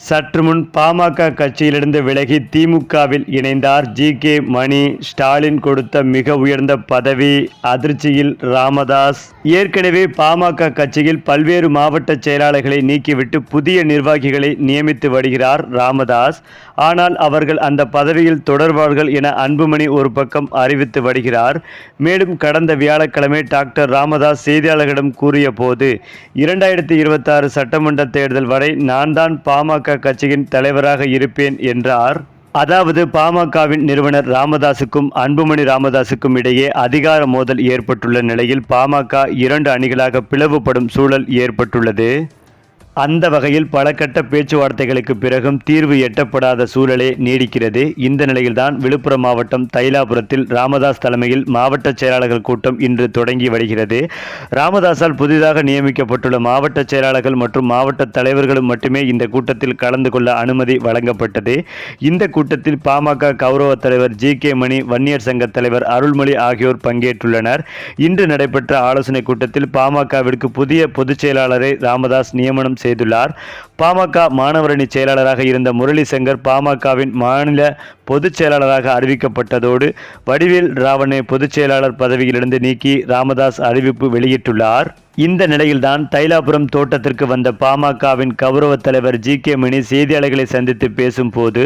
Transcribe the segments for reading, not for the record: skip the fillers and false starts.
சற்று முன் பாமக கட்சியிலிருந்து விலகி திமுகவில் இணைந்தார் ஜி.கே. மணி. ஸ்டாலின் கொடுத்த மிக உயர்ந்த பதவி அதிர்ச்சியில் ராமதாஸ். ஏற்கனவே பாமக கட்சியில் பல்வேறு மாவட்ட செயலாளர்களை நீக்கிவிட்டு புதிய நிர்வாகிகளை நியமித்து வருகிறார் ராமதாஸ். ஆனால் அவர்கள் அந்த பதவியில் தொடர்வார்கள் என அன்புமணி ஒரு பக்கம் அறிவித்து வருகிறார். மேலும் கடந்த வியாழக்கிழமை டாக்டர் ராமதாஸ் செய்தியாளர்களிடம் கூறிய போது 2026 சட்டமன்ற தேர்தல் வரை நான் தான் பாமக கட்சியின் தலைவராக இருப்பேன் என்றார். அதாவது பாமகவின் நிறுவனர் ராமதாசுக்கும் அன்புமணி ராமதாசுக்கும் இடையே அதிகார மோதல் ஏற்பட்டுள்ள நிலையில் பாமக 2 அணிகளாக பிளவுபடும் சூழல் ஏற்பட்டுள்ளது. அந்த வகையில் பல கட்ட பேச்சுவார்த்தைகளுக்கு பிறகும் தீர்வு எட்டப்படாத சூழலே நீடிக்கிறது. இந்த நிலையில்தான் விழுப்புரம் மாவட்டம் தைலாபுரத்தில் ராமதாஸ் தலைமையில் மாவட்ட செயலாளர்கள் கூட்டம் இன்று தொடங்கி வருகிறது. ராமதாஸால் புதிதாக நியமிக்கப்பட்டுள்ள மாவட்ட செயலாளர்கள் மற்றும் மாவட்ட தலைவர்களும் மட்டுமே இந்த கூட்டத்தில் கலந்து கொள்ள அனுமதி வழங்கப்பட்டது. இந்த கூட்டத்தில் பாமக கௌரவ தலைவர் ஜி.கே. மணி, வன்னியர் சங்க தலைவர் அருள்மொழி ஆகியோர் பங்கேற்றுள்ளனர். இன்று நடைபெற்ற ஆலோசனை கூட்டத்தில் பாமகவிற்கு புதிய பொதுச் செயலாளரை ராமதாஸ் நியமனம் செய்துள்ளார். பாமக மாணவரணி செயலாளராக இருந்த முரளி சங்கர் பாமகவின் மாநில பொதுச் செயலாளராக அறிவிக்கப்பட்டதோடு வடிவேல் ராவணை பொதுச் செயலாளர் பதவியிலிருந்து நீக்கி ராமதாஸ் அறிவிப்பு வெளியிட்டுள்ளார். இந்த நிலையில்தான் தைலாபுரம் தோட்டத்திற்கு வந்த பாமகவின் கௌரவ தலைவர் ஜி.கே. மணி செய்தியாளர்களை சந்தித்து பேசும்போது,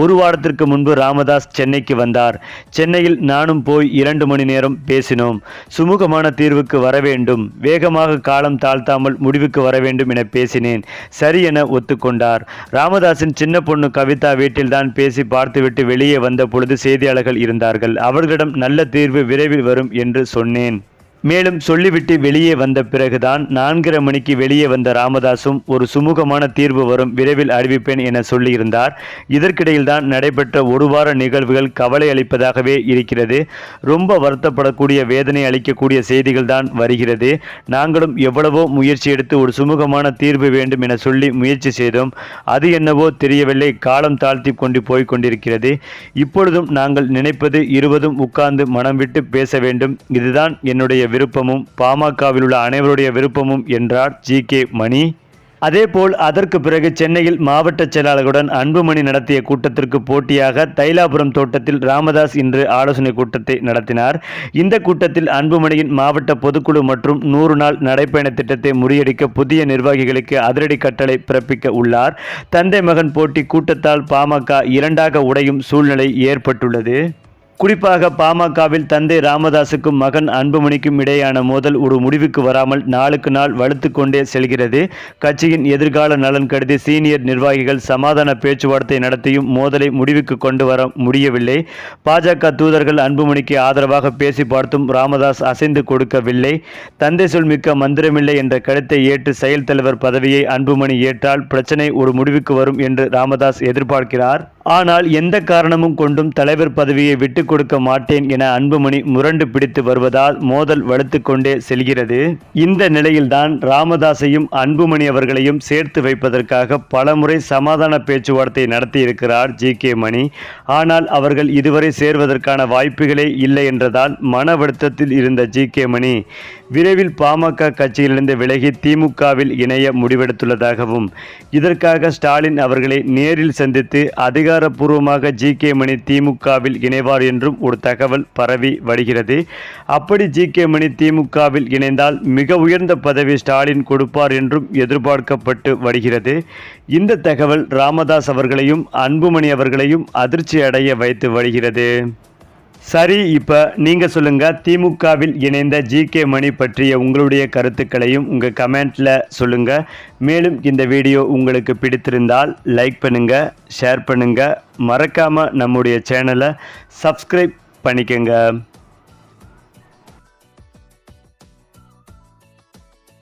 ஒரு வாரத்திற்கு முன்பு ராமதாஸ் சென்னைக்கு வந்தார். சென்னையில் நானும் போய் 2 மணி நேரம் பேசினோம். சுமூகமான தீர்வுக்கு வர வேண்டும், வேகமாக காலம் தாழ்த்தாமல் முடிவுக்கு வர வேண்டும் என பேசினேன். சரி என ஒத்துக்கொண்டார். ராமதாஸின் சின்ன பொண்ணு கவிதா வீட்டில்தான் பேசி பார்த்துவிட்டு வெளியே வந்த பொழுது செய்தியாளர்கள் இருந்தார்கள். அவர்களிடம் நல்ல தீர்வு விரைவில் வரும் என்று சொன்னேன். மேலும் சொல்லிவிட்டு வெளியே வந்த பிறகுதான் 4:30 மணிக்கு வெளியே வந்த ராமதாசும் ஒரு சுமூகமான தீர்வு வரும், விரைவில் அறிவிப்பேன் என சொல்லியிருந்தார். இதற்கிடையில்தான் நடைபெற்ற ஒரு வார நிகழ்வுகள் கவலை அளிப்பதாகவே இருக்கிறது. ரொம்ப வருத்தப்படக்கூடிய, வேதனை அளிக்கக்கூடிய செய்திகள் தான் வருகிறது. நாங்களும் எவ்வளவோ முயற்சி எடுத்து ஒரு சுமூகமான தீர்வு வேண்டும் என சொல்லி முயற்சி செய்தோம். அது என்னவோ தெரியவில்லை, காலம் தாழ்த்தி கொண்டு போய் கொண்டிருக்கிறது. இப்பொழுதும் நாங்கள் நினைப்பது இருவதும் உட்கார்ந்து மனம் விட்டு பேச வேண்டும். இதுதான் என்னுடைய விருப்பமும் பாமகவில் உள்ள அனைவருடைய விருப்பமும் என்றார் ஜி.கே. மணி. அதேபோல் அதற்கு பிறகு சென்னையில் மாவட்ட செயலாளர்களுடன் அன்புமணி நடத்திய கூட்டத்திற்கு போட்டியாக தைலாபுரம் தோட்டத்தில் ராமதாஸ் இன்று ஆலோசனை கூட்டத்தை நடத்தினார். இந்த கூட்டத்தில் அன்புமணியின் மாவட்ட பொதுக்குழு மற்றும் 100 நாள் நடைப்பயண திட்டத்தை முறியடிக்க புதிய நிர்வாகிகளுக்கு அதிரடி கட்டளை பிறப்பிக்க உள்ளார். தந்தை மகன் போட்டி கூட்டத்தால் பாமக 2ஆக உடையும் சூழ்நிலை ஏற்பட்டுள்ளது. குறிப்பாக பாமகவில் தந்தை ராமதாசுக்கும் மகன் அன்புமணிக்கும் இடையேயான மோதல் ஒரு முடிவுக்கு வராமல் நாளுக்கு நாள் வலுத்து கொண்டே செல்கிறது. கட்சியின் எதிர்கால நலன் கருதி சீனியர் நிர்வாகிகள் சமாதான பேச்சுவார்த்தை நடத்தியும் மோதலை முடிவுக்கு கொண்டு வர முடியவில்லை. பாஜக தூதர்கள் அன்புமணிக்கு ஆதரவாக பேசி பார்த்தும் ராமதாஸ் அசைந்து கொடுக்கவில்லை. தந்தை சொல் மிக்க மந்திரமில்லை என்ற கருத்தை ஏற்று செயல் தலைவர் பதவியை அன்புமணி ஏற்றால் பிரச்சனை ஒரு முடிவுக்கு வரும் என்று ராமதாஸ் எதிர்பார்க்கிறார். ஆனால் எந்த காரணமும் கொண்டும் தலைவர் பதவியை விட்டு கொடுக்க மாட்டேன் என அன்புமணி முரண்டு பிடித்து வருவதால் மோதல் வலுத்து கொண்டே செல்கிறது. இந்த நிலையில்தான் ராமதாஸையும் அன்புமணி அவர்களையும் சேர்த்து வைப்பதற்காக பலமுறை சமாதான பேச்சுவார்த்தை நடத்தியிருக்கிறார் ஜி.கே. மணி. ஆனால் அவர்கள் இதுவரை சேர்வதற்கான வாய்ப்புகளே இல்லை என்றதால் மன வருத்தத்தில் இருந்த ஜி.கே. மணி விரைவில் பாமக கட்சியிலிருந்து விலகி திமுகவில் இணைய முடிவெடுத்துள்ளதாகவும், இதற்காக ஸ்டாலின் அவர்களை நேரில் சந்தித்து அதிகாரப்பூர்வமாக ஜி.கே. மணி திமுகவில் இணைவார் என்றும் ஒரு தகவல் பரவி வருகிறது. அப்படி ஜி.கே. மணி திமுகவில் இணைந்தால் மிக உயர்ந்த பதவி ஸ்டாலின் கொடுப்பார் என்றும் எதிர்பார்க்கப்பட்டு வருகிறது. இந்த தகவல் ராமதாஸ் அவர்களையும் அன்புமணி அவர்களையும் அதிர்ச்சி அடைய வைத்து வருகிறது. சரி, இப்போ நீங்கள் சொல்லுங்கள், திமுகவில் இணைந்த ஜி.கே. மணி பற்றிய உங்களுடைய கருத்துக்களையும் உங்கள் கமெண்ட்டில் சொல்லுங்கள். மேலும் இந்த வீடியோ உங்களுக்கு பிடித்திருந்தால் லைக் பண்ணுங்கள், ஷேர் பண்ணுங்கள், மறக்காமல் நம்முடைய சேனலை சப்ஸ்கிரைப் பண்ணிக்கோங்க.